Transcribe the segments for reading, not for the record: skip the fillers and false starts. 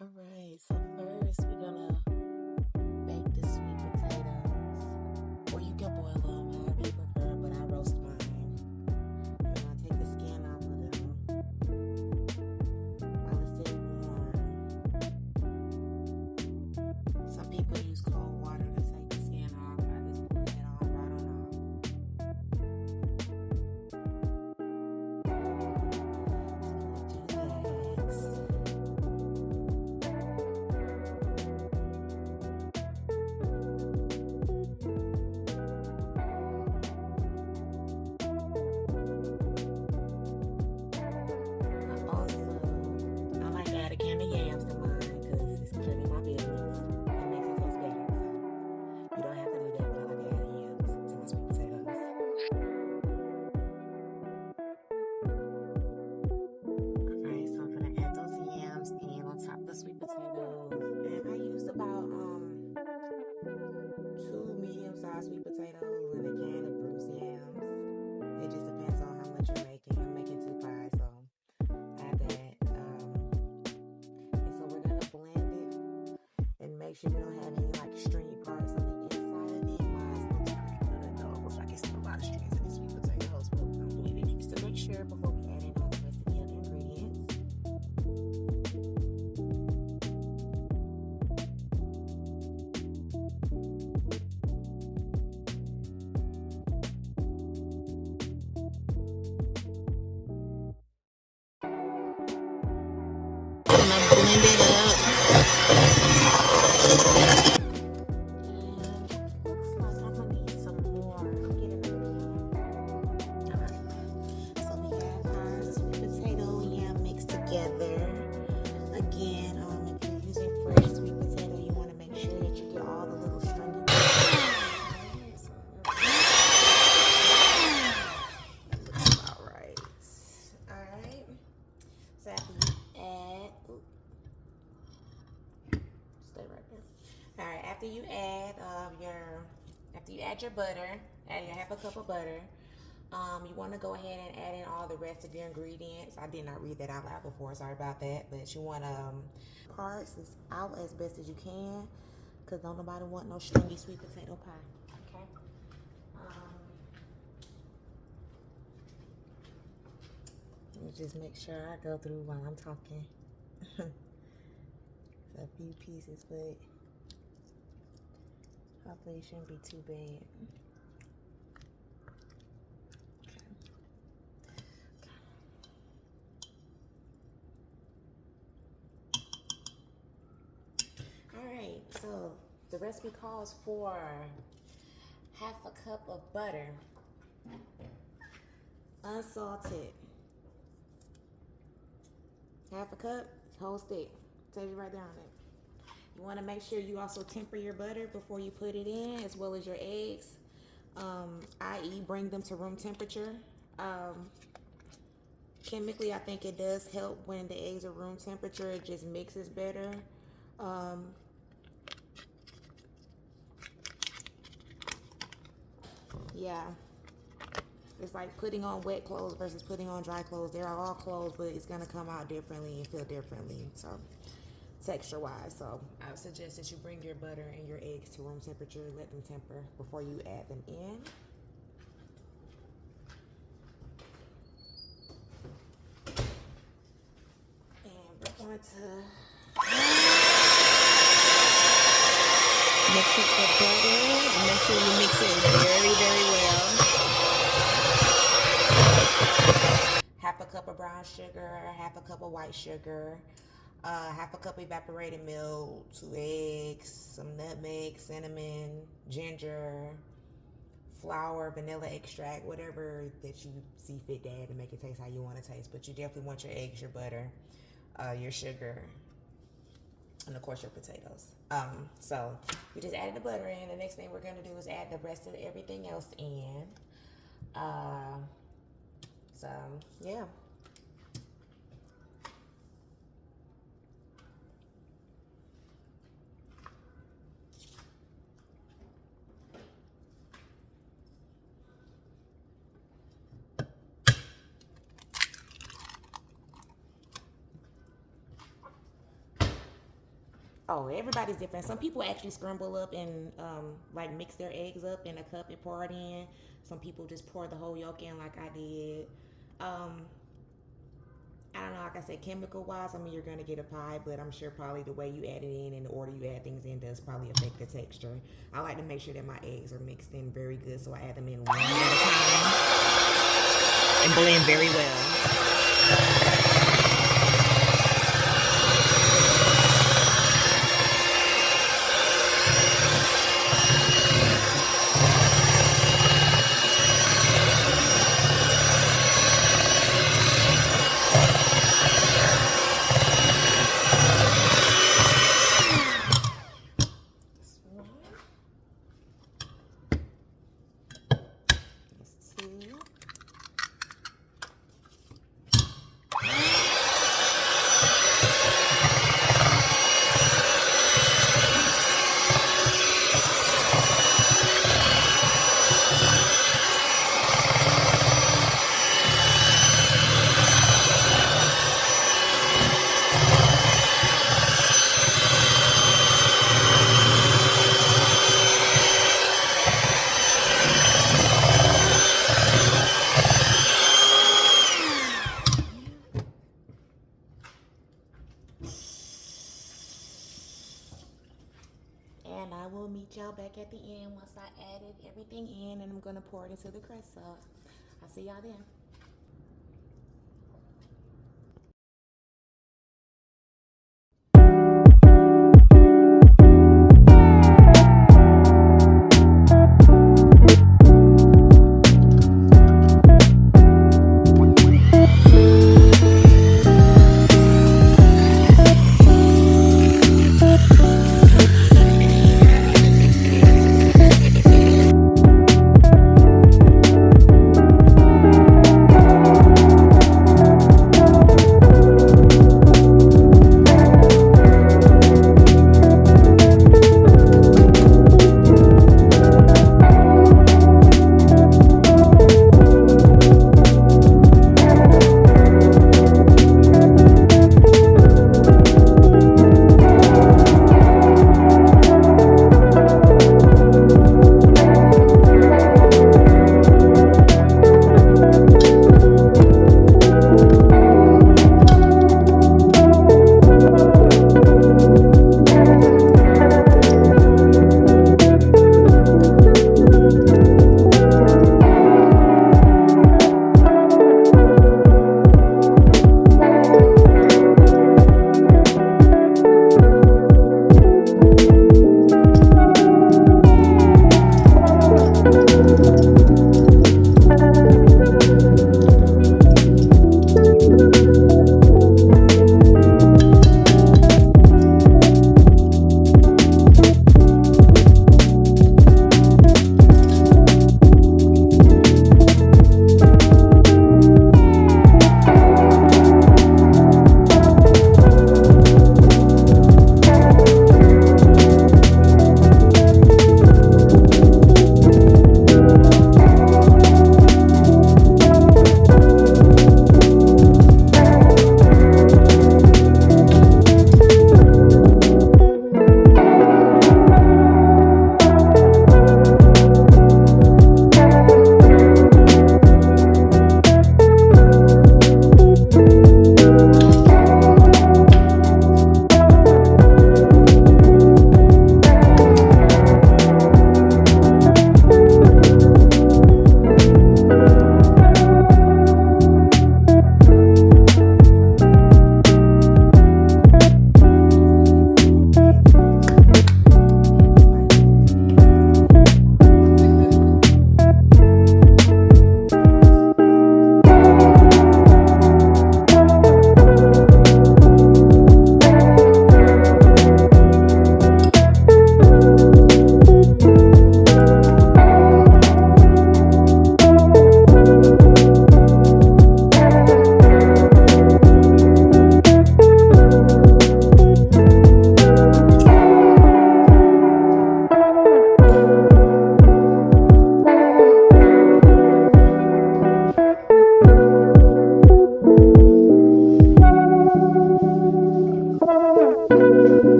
All right, so first we're gonna bake the sweet potatoes. Or you can boil them, however you prefer, but I roast mine. And then I take the skin off of them while it's still warm. Some people use cold water to take the skin off. I just pull it off right on off. So do that. I like to add a can of yams to mine because it's clearly my business. It makes it taste better. So you don't have to do that, but I like to add yams to my sweet potatoes. Alright, so I'm gonna add those yams in on top of the sweet potatoes. And I used about two medium-sized sweet potatoes and a can of bruised yams. It just depends on how much you're making. I'm making 2 pies, so add that. And so we're gonna blend it and make sure we don't have any like stringy parts on the inside of it. Why it's not too good though. Looks like it's still a lot of strings in these sweet potatoes, but I'm blending it just to make sure before we add in all the rest of the other ingredients. Gonna blend it up. And looks like I'm gonna need some more. I'm getting it. Alright. So we have our sweet potato yam mixed together. Again, if you're using fresh sweet potato, you want to make sure that you get all the little stringy parts. That looks about right. Alright. So after you add, stay right there. Alright, after you add your butter, add your half a cup of butter. You want to go ahead and add in all the rest of your ingredients. I did not read that out loud before, sorry about that. But you want to parts is out as best as you can, because don't nobody want no stringy sweet potato pie. Okay. Let me just make sure I go through while I'm talking. A few pieces, but hopefully it shouldn't be too bad. Alright, so the recipe calls for half a cup of butter, unsalted. Half a cup, whole stick. Tells you right there on it. You want to make sure you also temper your butter before you put it in, as well as your eggs. I.e., bring them to room temperature. Chemically, I think it does help when the eggs are room temperature. It just mixes better. Yeah, it's like putting on wet clothes versus putting on dry clothes. They're all clothes, but it's gonna come out differently and feel differently. So texture wise, so I would suggest that you bring your butter and your eggs to room temperature, let them temper before you add them in. And we're going to mix up the butter and make sure you mix it very, very well. Half a cup of brown sugar, half a cup of white sugar, half a cup of evaporated milk, 2 eggs, some nutmeg, cinnamon, ginger, flour, vanilla extract, whatever that you see fit to add to make it taste how you want to taste. But you definitely want your eggs, your butter, your sugar, and of course your potatoes. So we just added the butter in. The next thing we're gonna do is add the rest of everything else in. So yeah. Oh, everybody's different. Some people actually scramble up and like mix their eggs up in a cup and pour it in. Some people just pour the whole yolk in like I did. Um, I don't know, like I said, chemical wise, I mean, you're gonna get a pie, but I'm sure probably the way you add it in and the order you add things in does probably affect the texture. I like to make sure that my eggs are mixed in very good, so I add them in one at a time and blend very well. This one, this two. And I will meet y'all back at the end once I added everything in and I'm going to pour it into the crust sauce. I'll see y'all then.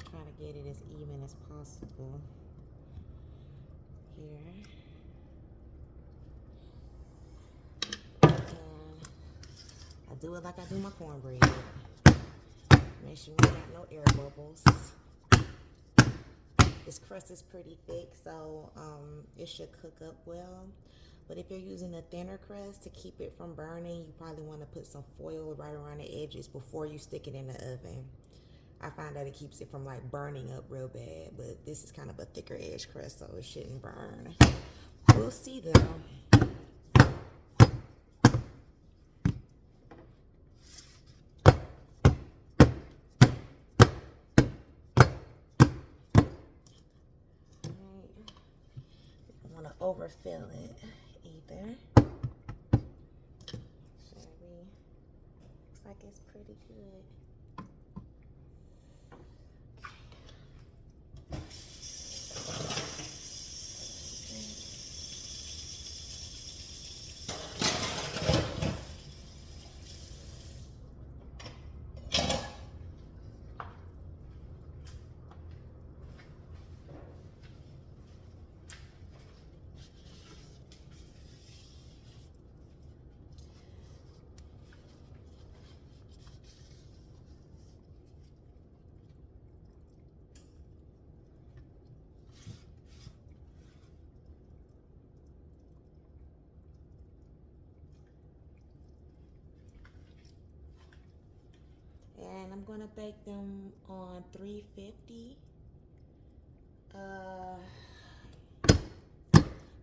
Try to get it as even as possible here. And I do it like I do my cornbread. Make sure we got no air bubbles. This crust is pretty thick, so it should cook up well. But if you're using a thinner crust to keep it from burning, you probably want to put some foil right around the edges before you stick it in the oven. I find that it keeps it from like burning up real bad, but this is kind of a thicker edge crust, so it shouldn't burn. We'll see though. Overfill it either. Shall we? Looks like it's pretty good. And I'm gonna bake them on 350.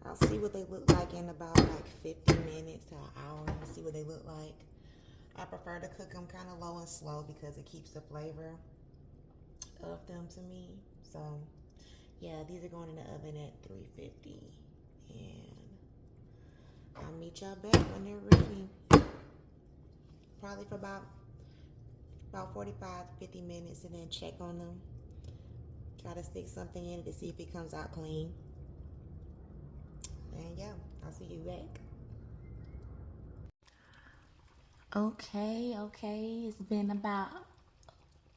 I'll see what they look like in about like 50 minutes to an hour. See what they look like. I prefer to cook them kind of low and slow because it keeps the flavor of them to me. So yeah, these are going in the oven at 350, and I'll meet y'all back when they're ready. Probably for about 45 to 50 minutes, and then check on them. Try to stick something in it to see if it comes out clean. And yeah, I'll see you back. Okay, it's been about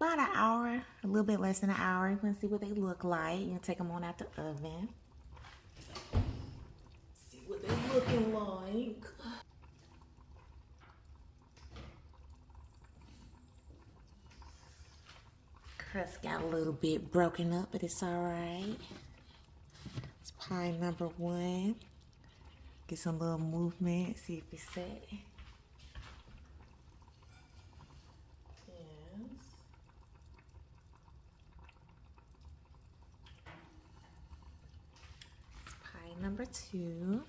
an hour, a little bit less than an hour. You can see what they look like. You can take them on out the oven. See what they're looking like. Crust got a little bit broken up, but it's all right. It's pie number 1. Get some little movement, see if it's set. Yes. It's pie number 2.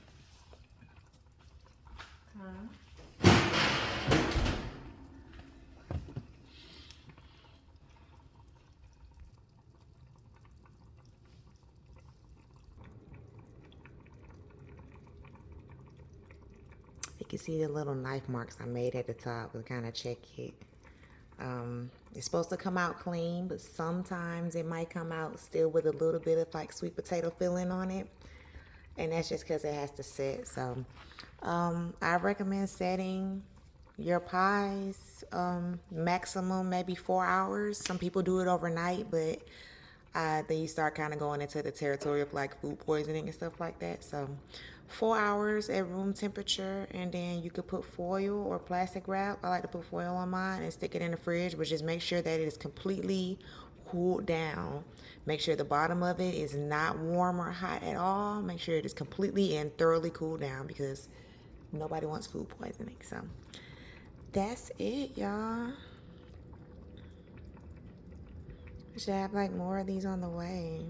You can see the little knife marks I made at the top to kind of check it. It's supposed to come out clean, but sometimes it might come out still with a little bit of like sweet potato filling on it. And that's just because it has to set. So I recommend setting your pies, maximum maybe 4 hours. Some people do it overnight, but then you start kind of going into the territory of like food poisoning and stuff like that. So 4 hours at room temperature, and then you could put foil or plastic wrap. I like to put foil on mine and stick it in the fridge, but just make sure that it is completely cooled down. Make sure the bottom of it is not warm or hot at all. Make sure it is completely and thoroughly cooled down, because nobody wants food poisoning. So that's it, y'all. We should have like more of these on the way.